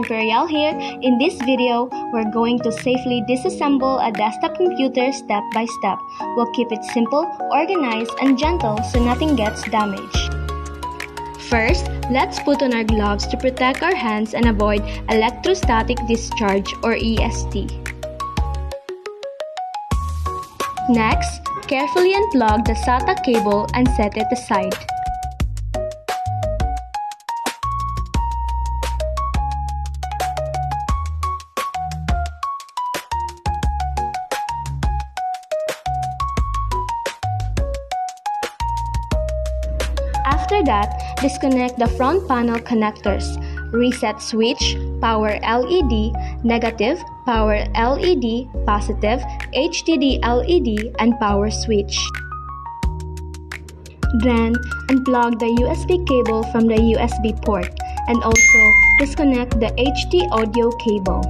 Imperial here. In this video, we're going to safely disassemble a desktop computer step by step. We'll keep it simple, organized, and gentle so nothing gets damaged. First, let's put on our gloves to protect our hands and avoid electrostatic discharge or ESD. Next, carefully unplug the SATA cable and set it aside. After that, disconnect the front panel connectors, reset switch, power LED, negative, power LED, positive, HDD LED, and power switch. Then, unplug the USB cable from the USB port and also disconnect the HD audio cable.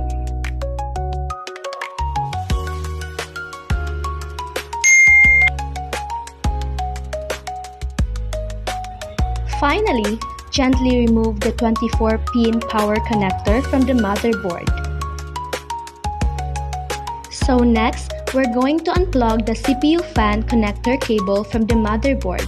Finally, gently remove the 24-pin power connector from the motherboard. So next, we're going to unplug the CPU fan connector cable from the motherboard.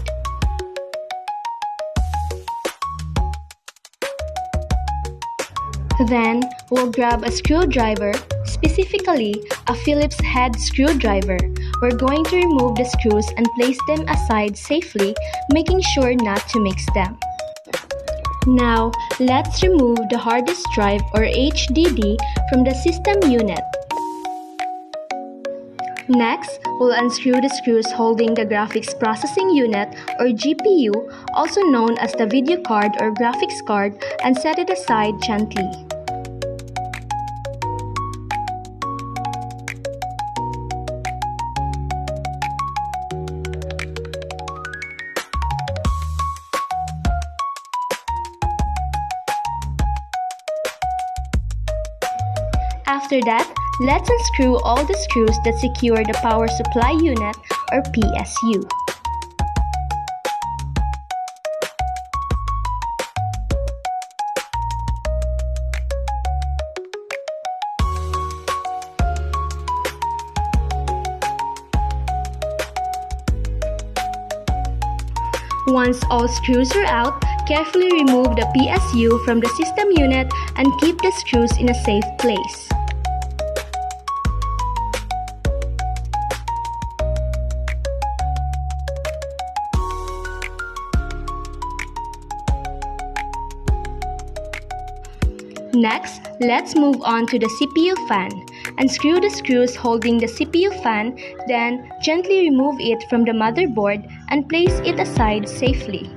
Then, we'll grab a screwdriver, specifically a Phillips head screwdriver. We're going to remove the screws and place them aside safely, making sure not to mix them. Now, let's remove the hard disk drive or HDD from the system unit. Next, we'll unscrew the screws holding the graphics processing unit or GPU, also known as the video card or graphics card, and set it aside gently. After that, let's unscrew all the screws that secure the power supply unit or PSU. Once all screws are out, carefully remove the PSU from the system unit and keep the screws in a safe place. Next, let's move on to the CPU fan. Unscrew the screws holding the CPU fan, then gently remove it from the motherboard and place it aside safely.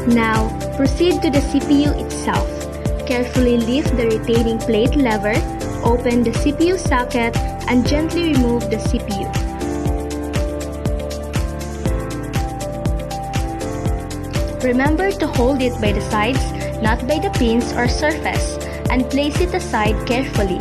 Now, proceed to the CPU itself. Carefully lift the retaining plate lever, open the CPU socket, and gently remove the CPU. Remember to hold it by the sides, not by the pins or surface, and place it aside carefully.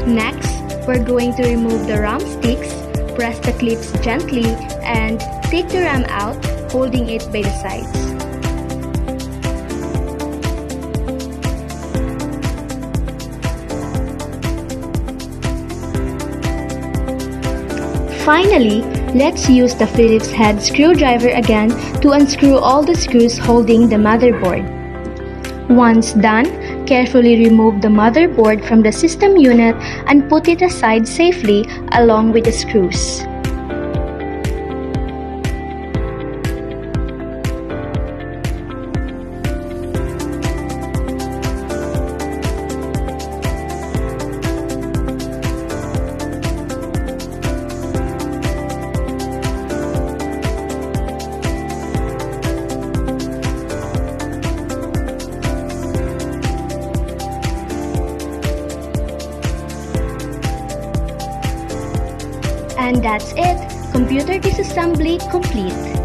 Next, we're going to remove the RAM sticks, press the clips gently, and take the RAM out, holding it by the sides. Finally, let's use the Phillips head screwdriver again to unscrew all the screws holding the motherboard. Once done, carefully remove the motherboard from the system unit and put it aside safely along with the screws. And that's it. Computer disassembly complete.